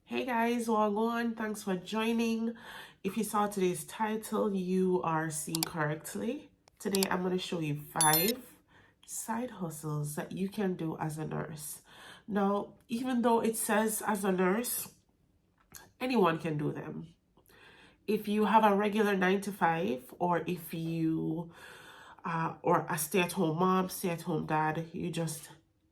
Hey guys, wagwan, thanks for joining. If you saw today's title, you are seeing correctly. Today I'm going to show you 5 side hustles that you can do as a nurse. Now, even though it says as a nurse, anyone can do them. If you have a regular 9 to 5, or if you or a stay-at-home mom, stay-at-home dad, you just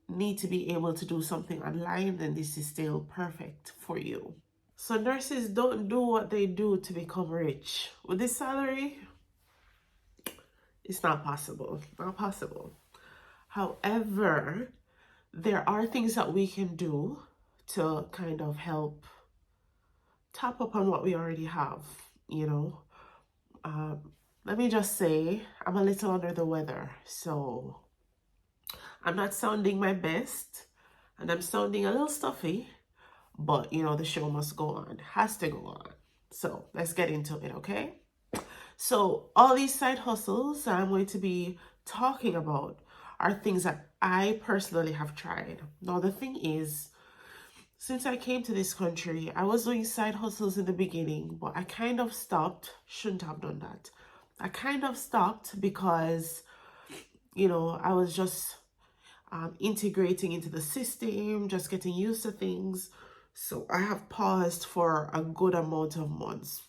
need to be able to do something online, then this is still perfect for you. So nurses don't do what they do to become rich. With this salary, it's not possible. Not possible. However, there are things that we can do to kind of help top up on what we already have, you know. Let me just say, I'm a little under the weather, so I'm not sounding my best, and I'm sounding a little stuffy, but the show must go on, has to go on. So let's get into it, okay? So all these side hustles that I'm going to be talking about are things that I personally have tried. Now, the thing is, since I came to this country, I was doing side hustles in the beginning, but I kind of stopped. Shouldn't have done that. I kind of stopped because, I was just integrating into the system, just getting used to things. So I have paused for a good amount of months,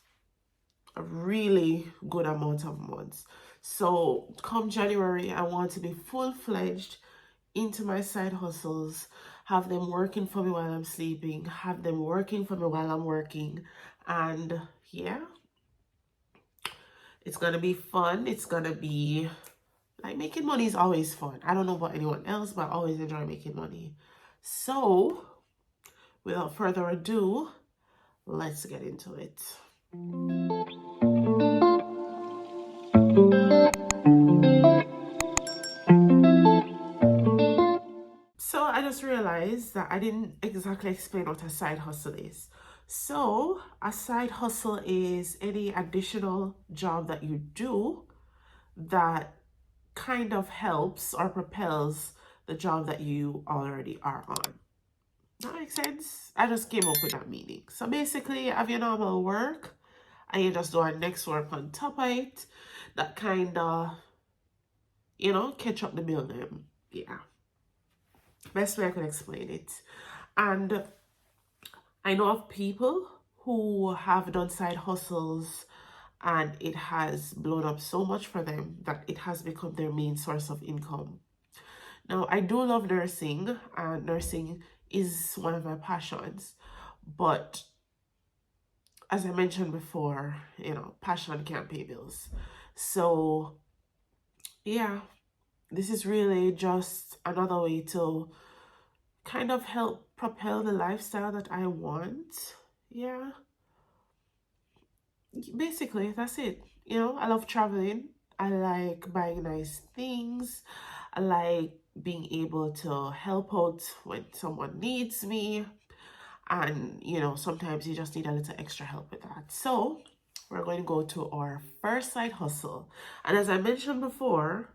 a really good amount of months. So come January, I want to be full-fledged into my side hustles, have them working for me while I'm sleeping, have them working for me while I'm working. And yeah, it's gonna be fun. It's gonna be like, making money is always fun. I don't know about anyone else, but I always enjoy making money. So without further ado, let's get into it. So I just realized that I didn't exactly explain what a side hustle is. So a side hustle is any additional job that you do that kind of helps or propels the job that you already are on. That makes sense? I just came up with that meaning. So basically, you have your normal work and you just do our next work on top of it. That kind of, catch up the bill them. Yeah. Best way I can explain it. And I know of people who have done side hustles and it has blown up so much for them that it has become their main source of income. Now, I do love nursing, and nursing is one of my passions. But as I mentioned before, passion can't pay bills. So, yeah, this is really just another way to kind of help propel the lifestyle that I want. Yeah. Basically, that's it. I love traveling. I like buying nice things. I like being able to help out when someone needs me. And, sometimes you just need a little extra help with that. So we're going to go to our first side hustle. And as I mentioned before,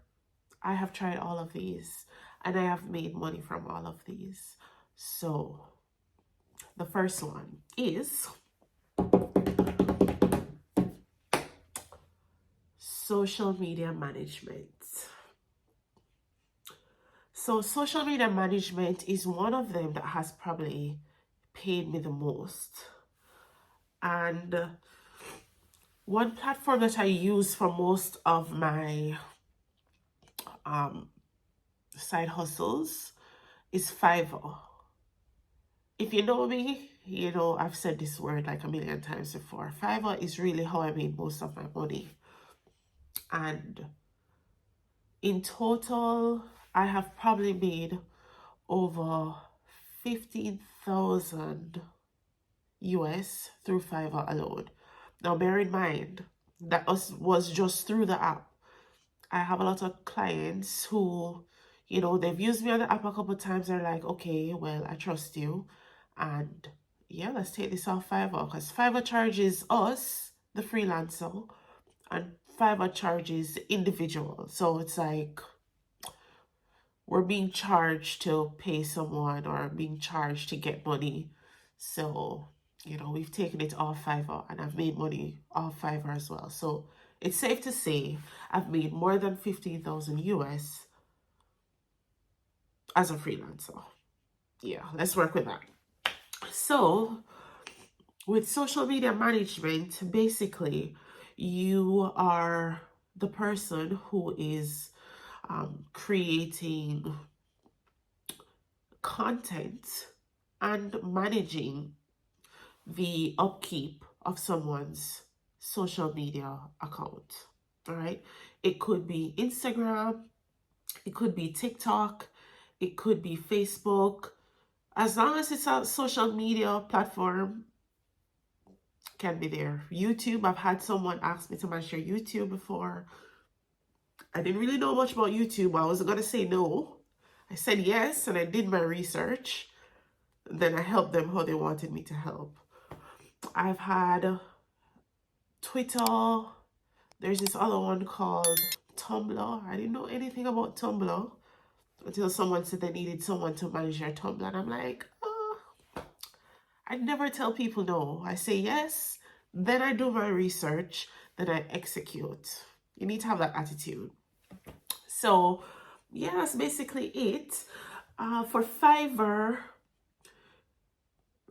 I have tried all of these and I have made money from all of these. So the first one is social media management. So social media management is one of them that has probably paid me the most. And one platform that I use for most of my side hustles is Fiverr. If you know me, I've said this word like a million times before. Fiverr is really how I made most of my money. And in total, I have probably made over 15,000 US through Fiverr alone. Now, bear in mind, that was just through the app. I have a lot of clients who, they've used me on the app a couple of times. They're like, okay, well, I trust you. And yeah, let's take this off Fiverr, because Fiverr charges us, the freelancer, and Fiverr charges the individual. So it's like we're being charged to pay someone or being charged to get money. So You know, we've taken it off Fiverr and I've made money off Fiverr as well. So it's safe to say I've made more than 15,000 US as a freelancer. Yeah, let's work with that. So with social media management, basically, you are the person who is creating content and managing the upkeep of someone's social media account. All right. It could be Instagram, it could be TikTok, it could be Facebook. As long as it's a social media platform, can be there. YouTube, I've had someone ask me to manage your YouTube before. I didn't really know much about YouTube. I wasn't gonna say no. I said yes, and I did my research. Then I helped them how they wanted me to help. I've had Twitter. There's this other one called Tumblr. I didn't know anything about Tumblr until someone said they needed someone to manage their Tumblr. And I'm like, oh, I never tell people no. I say yes, then I do my research, then I execute. You need to have that attitude. So yeah, that's basically it. For Fiverr,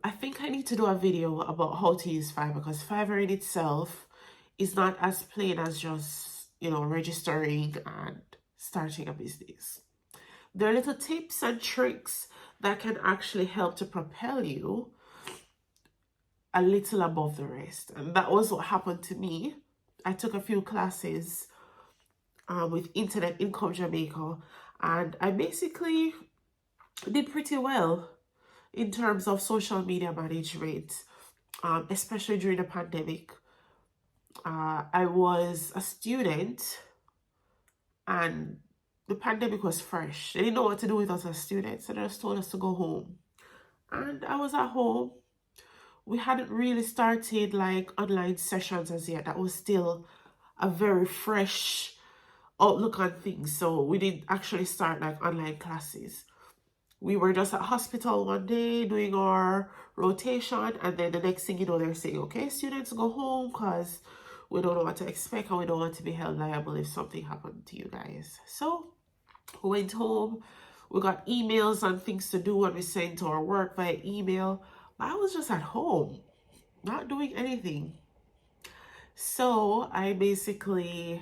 I think I need to do a video about how to use Fiverr, because Fiverr in itself is not as plain as just, you know, registering and starting a business. There are little tips and tricks that can actually help to propel you a little above the rest. And that was what happened to me. I took a few classes with Internet Income Jamaica, and I basically did pretty well in terms of social media management, especially during the pandemic. I was a student and the pandemic was fresh. They didn't know what to do with us as students, so they just told us to go home. And I was at home. We hadn't really started like online sessions as yet. That was still a very fresh outlook on things. So we didn't actually start like online classes. We were just at hospital one day doing our rotation, and then the next thing you know, they're saying, okay, students, go home because we don't know what to expect and we don't want to be held liable if something happened to you guys. So we went home, we got emails and things to do, and we sent our work via email. But I was just at home, not doing anything. So I basically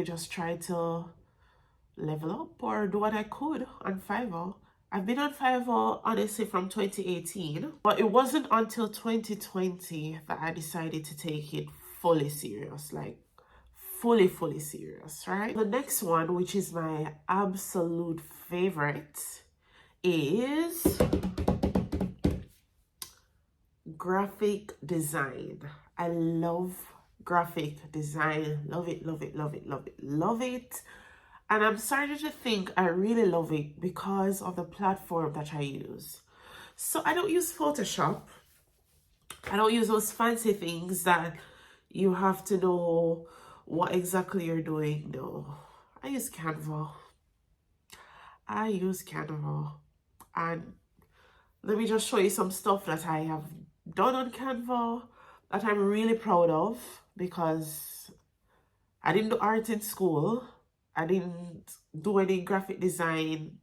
just tried to level up or do what I could on Fiverr. I've been on Fiverr honestly from 2018, but it wasn't until 2020 that I decided to take it fully serious, like fully serious, right? The next one, which is my absolute favorite, is graphic design. I love graphic design. Love it, love it, love it, love it, love it. And I'm starting to think I really love it because of the platform that I use. So I don't use Photoshop. I don't use those fancy things that you have to know what exactly you're doing. No, I use Canva. And let me just show you some stuff that I have done on Canva that I'm really proud of, because I didn't do art in school. I didn't do any graphic design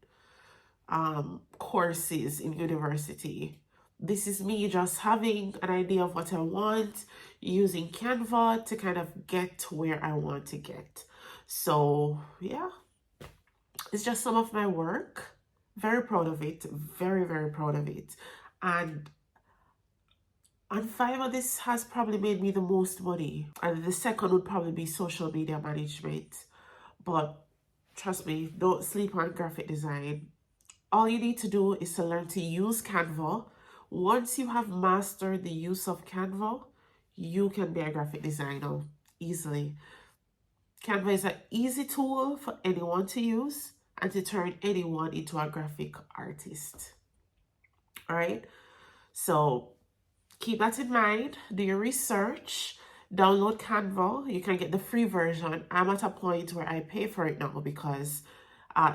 courses in university. This is me just having an idea of what I want, using Canva to kind of get to where I want to get. So yeah, it's just some of my work. Very proud of it. Very, very proud of it. And on Fiverr, this has probably made me the most money. And the second would probably be social media management. But trust me, don't sleep on graphic design. All you need to do is to learn to use Canva. Once you have mastered the use of Canva, you can be a graphic designer easily. Canva is an easy tool for anyone to use and to turn anyone into a graphic artist. All right, so keep that in mind. Do your research. Download Canva. You can get the free version. I'm at a point where I pay for it now because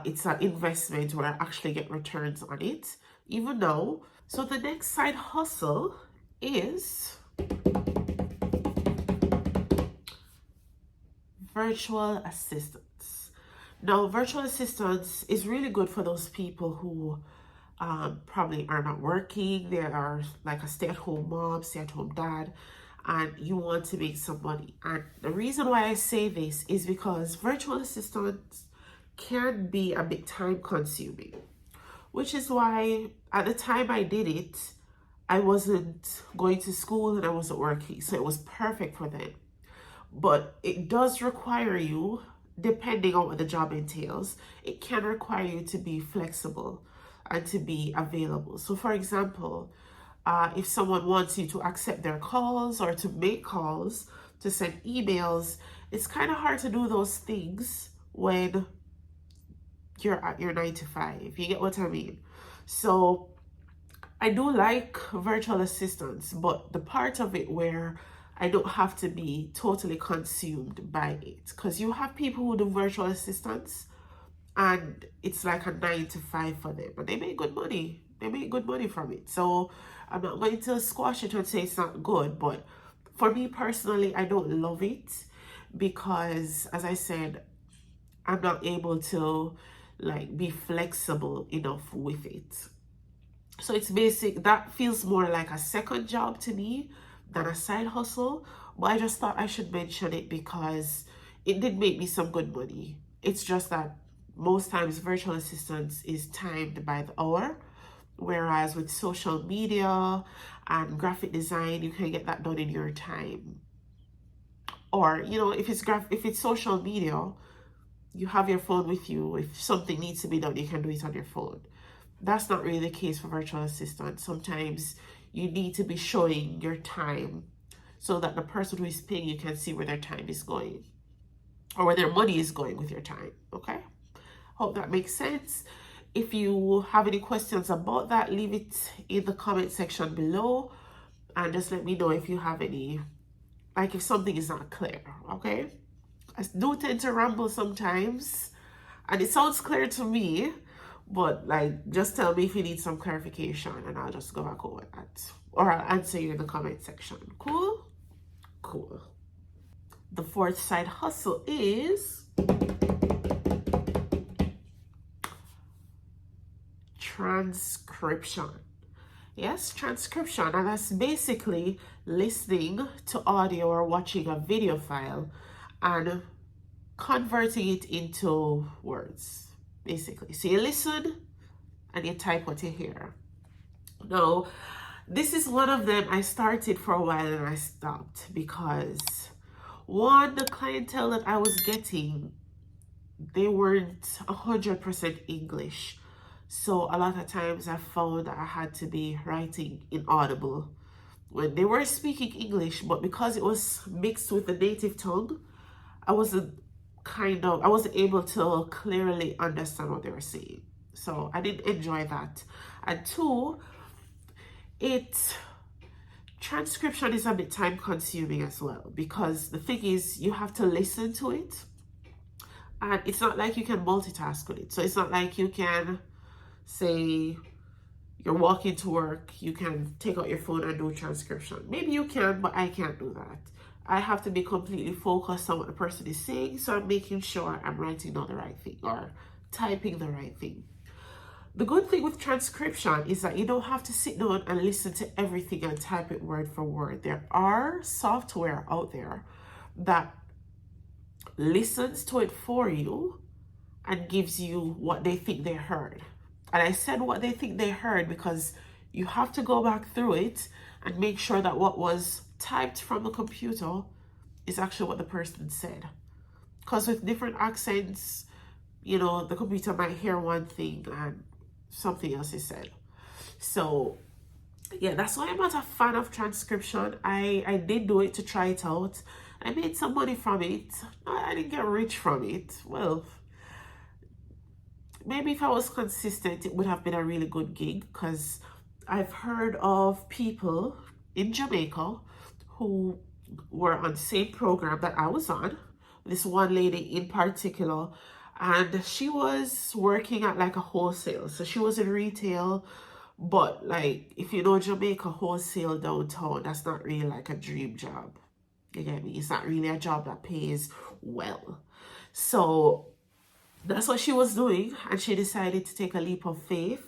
it's an investment where I actually get returns on it. even now. So the next side hustle is virtual assistants. Now, virtual assistants is really good for those people who probably are not working. They are like a stay-at-home mom, stay-at-home dad, and you want to make some money. And the reason why I say this is because virtual assistants can be a bit time consuming, which is why at the time I did it, I wasn't going to school and I wasn't working. So it was perfect for them. But it does require you, depending on what the job entails, it can require you to be flexible and to be available. So for example, if someone wants you to accept their calls or to make calls, to send emails, it's kind of hard to do those things when you're at your 9 to 5. You get what I mean? So I do like virtual assistants, but the part of it where I don't have to be totally consumed by it, because you have people who do virtual assistants and it's like a 9 to 5 for them, and they make good money. They make good money from it. So I'm not going to squash it and say it's not good, but for me personally, I don't love it because, as I said, I'm not able to like be flexible enough with it. So it's basic, that feels more like a second job to me than a side hustle. But I just thought I should mention it because it did make me some good money. It's just that most times virtual assistants is timed by the hour, whereas with social media and graphic design, you can get that done in your time. Or, you know, if it's social media, you have your phone with you. If something needs to be done, you can do it on your phone. That's not really the case for virtual assistants. Sometimes you need to be showing your time so that the person who is paying you can see where their time is going or where their money is going with your time. Okay? Hope that makes sense. If you have any questions about that, leave it in the comment section below and just let me know if you have any, like if something is not clear. Okay? I do tend to ramble sometimes and it sounds clear to me, but like just tell me if you need some clarification and I'll just go back over that, or I'll answer you in the comment section. Cool? Cool. The fourth side hustle is transcription. Yes, transcription, and that's basically listening to audio or watching a video file and converting it into words, basically. So you listen and you type what you hear. Now, this is one of them I started for a while and I stopped because one, the clientele that I was getting, they weren't 100% English. So a lot of times I found that I had to be writing inaudible when they were speaking English, but because it was mixed with the native tongue, I wasn't able to clearly understand what they were saying. So I didn't enjoy that. And two, transcription is a bit time consuming as well, because the thing is you have to listen to it and it's not like you can multitask with it. So it's not like you can say you're walking to work, you can take out your phone and do transcription. Maybe you can, but I can't do that. I have to be completely focused on what the person is saying, so I'm making sure I'm writing down the right thing or typing the right thing. The good thing with transcription is that you don't have to sit down and listen to everything and type it word for word. There are software out there that listens to it for you and gives you what they think they heard. And I said what they think they heard because you have to go back through it and make sure that what was typed from the computer is actually what the person said. Because with different accents, you know, the computer might hear one thing and something else is said. So yeah, that's why I'm not a fan of transcription. I did do it to try it out. I made some money from it. I didn't get rich from it. Well, maybe if I was consistent, it would have been a really good gig, because I've heard of people in Jamaica who were on the same program that I was on. This one lady in particular, and she was working at like a wholesale. So she was in retail, But like, if you know Jamaica wholesale downtown, that's not really like a dream job. You get me? It's not really a job that pays well. So that's what she was doing, and she decided to take a leap of faith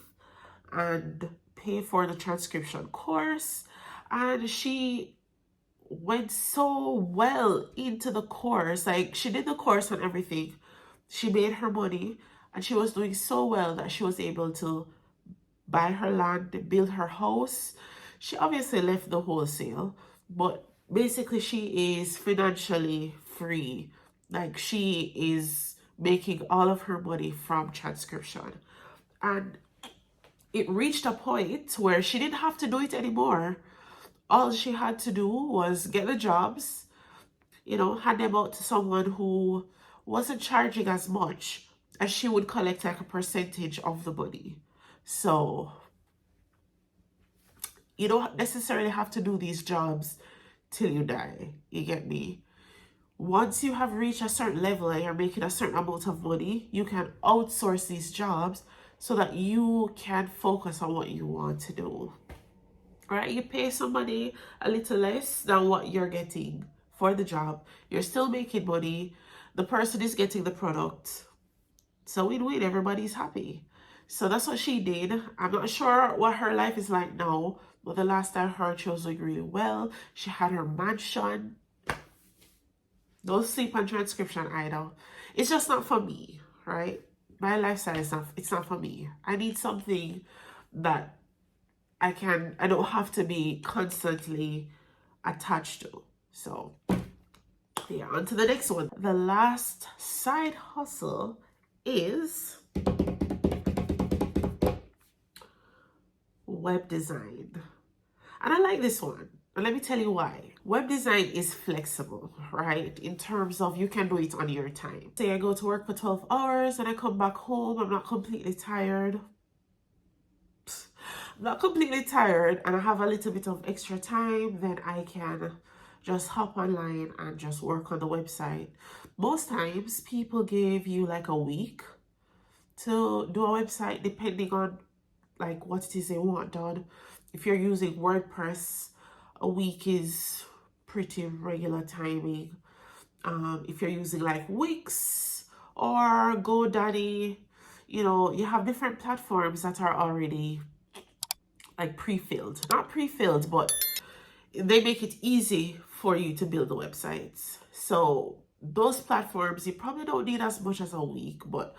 and pay for the transcription course. And she went so well into the course. Like, she did the course and everything. She made her money, and she was doing so well that she was able to buy her land, build her house. She obviously left the wholesale, but basically she is financially free. Like, she is making all of her money from transcription. And it reached a point where she didn't have to do it anymore. All she had to do was get the jobs, hand them out to someone who wasn't charging as much, and she would collect like a percentage of the money. So you don't necessarily have to do these jobs till you die. You get me? Once you have reached a certain level and you're making a certain amount of money, you can outsource these jobs so that you can focus on what you want to do. Right? You pay somebody a little less than what you're getting for the job. You're still making money. The person is getting the product. So win-win, everybody's happy. So that's what she did. I'm not sure what her life is like now, but the last I heard, she was doing really well. She had her mansion. Don't sleep on transcription either. It's just not for me, right? My lifestyle is not, it's not for me. I need something that I don't have to be constantly attached to. So yeah, on to the next one. The last side hustle is web design. And I like this one. And let me tell you why. Web design is flexible, right? In terms of you can do it on your time. Say I go to work for 12 hours and I come back home, I'm not completely tired. I'm not completely tired and I have a little bit of extra time, then I can just hop online and just work on the website. Most times people give you like a week to do a website depending on like what it is they want done. If you're using WordPress, a week is pretty regular timing. If you're using like Wix or GoDaddy, you have different platforms that are already like pre-filled. Not pre-filled, but they make it easy for you to build the websites. So those platforms, you probably don't need as much as a week, but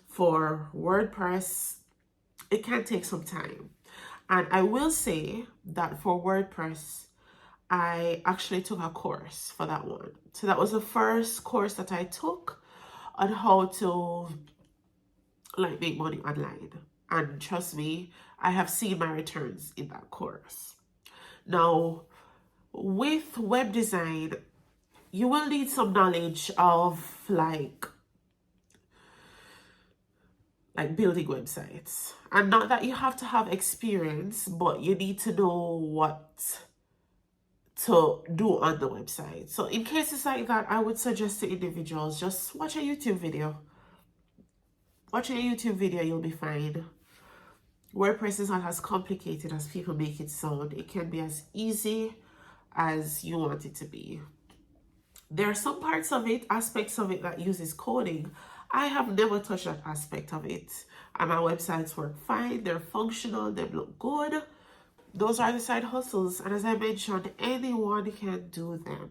for WordPress, it can take some time. And I will say that for WordPress, I actually took a course for that one. So that was the first course that I took on how to like make money online. And trust me, I have seen my returns in that course. Now, with web design, you will need some knowledge of like building websites. And not that you have to have experience, but you need to know what to do on the website. So in cases like that, I would suggest to individuals, just watch a YouTube video. Watching a YouTube video, you'll be fine. WordPress is not as complicated as people make it sound. It can be as easy as you want it to be. There are some parts of it, aspects of it that uses coding. I have never touched that aspect of it. And my websites work fine. They're functional. They look good. Those are the side hustles. And as I mentioned, anyone can do them.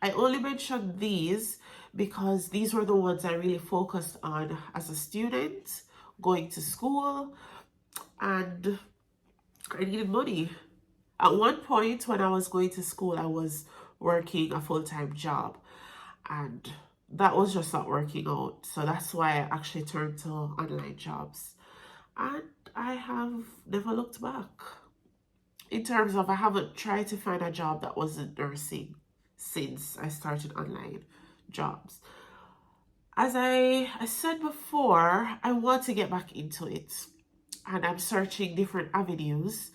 I only mentioned these because these were the ones I really focused on as a student, going to school, and I needed money. At one point when I was going to school, I was working a full-time job, and that was just not working out. So that's why I actually turned to online jobs. And I have never looked back. In terms of, I haven't tried to find a job that wasn't nursing since I started online jobs. As I said before, I want to get back into it. And I'm searching different avenues.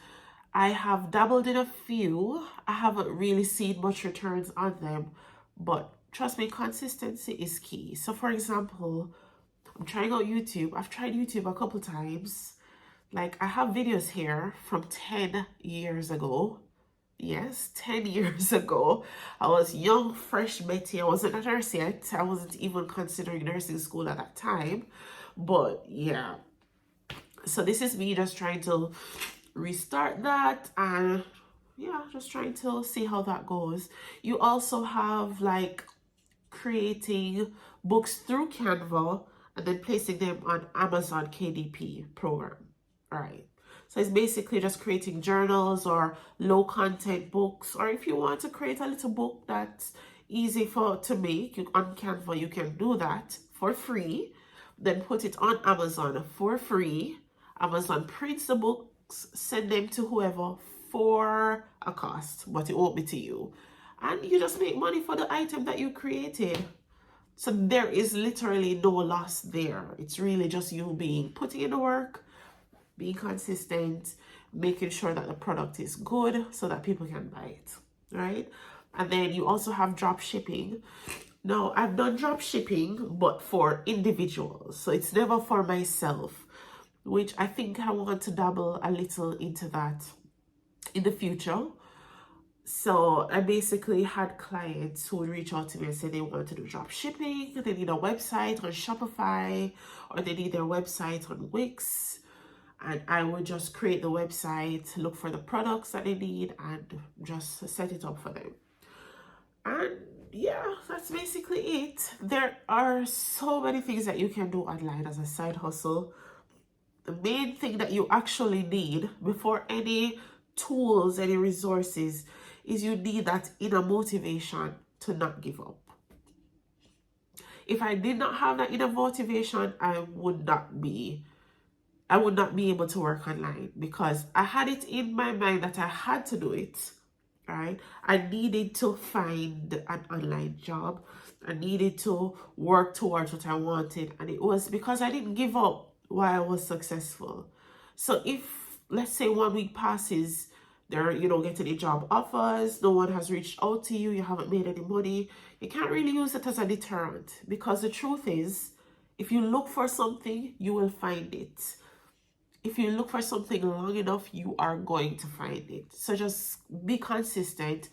I have dabbled in a few. I haven't really seen much returns on them. But trust me, consistency is key. So for example, I'm trying out YouTube. I've tried YouTube a couple times. Like, I have videos here from 10 years ago. Yes, 10 years ago. I was young, fresh Betty. I wasn't a nurse yet. I wasn't even considering nursing school at that time. But yeah, so this is me just trying to restart that, and yeah, just trying to see how that goes. You also have like creating books through Canva and then placing them on Amazon KDP program. All right. So it's basically just creating journals or low content books, or if you want to create a little book that's easy for to make on Canva, you can do that for free. Then put it on Amazon for free. Amazon prints the books, send them to whoever for a cost, but it won't be to you. And you just make money for the item that you created. So there is literally no loss there. It's really just you putting in the work, being consistent, making sure that the product is good so that people can buy it, right? And then you also have drop shipping. Now, I've done drop shipping, but for individuals. So it's never for myself, which I think I want to dabble a little into that in the future. So I basically had clients who would reach out to me and say they want to do drop shipping, they need a website on Shopify, or they need their website on Wix. And I would just create the website, look for the products that they need, and just set it up for them. And yeah, that's basically it. There are so many things that you can do online as a side hustle. The main thing that you actually need before any tools, any resources, is you need that inner motivation to not give up. If I did not have that inner motivation, I would not be able to work online, because I had it in my mind that I had to do it, right? I needed to find an online job. I needed to work towards what I wanted. And it was because I didn't give up while I was successful. So if, let's say, 1 week passes, you don't get any job offers, no one has reached out to you, you haven't made any money, you can't really use it as a deterrent, because the truth is, if you look for something, you will find it. If you look for something long enough, you are going to find it. So just be consistent,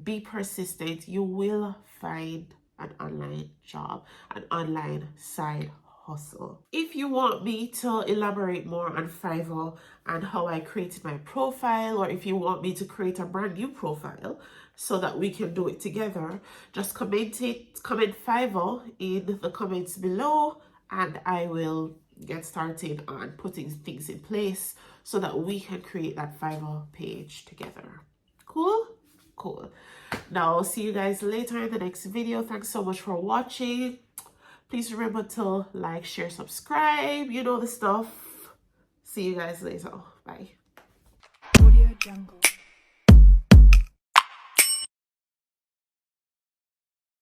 be persistent. You will find an online job, an online side hustle. If you want me to elaborate more on Fiverr and how I created my profile, or if you want me to create a brand new profile so that we can do it together, just comment Fiverr in the comments below, and I will get started on putting things in place so that we can create that Fiverr page together. Cool? Cool. Now, I'll see you guys later in the next video. Thanks so much for watching. Please remember to like, share, subscribe. You know the stuff. See you guys later. Bye. Audio Jungle.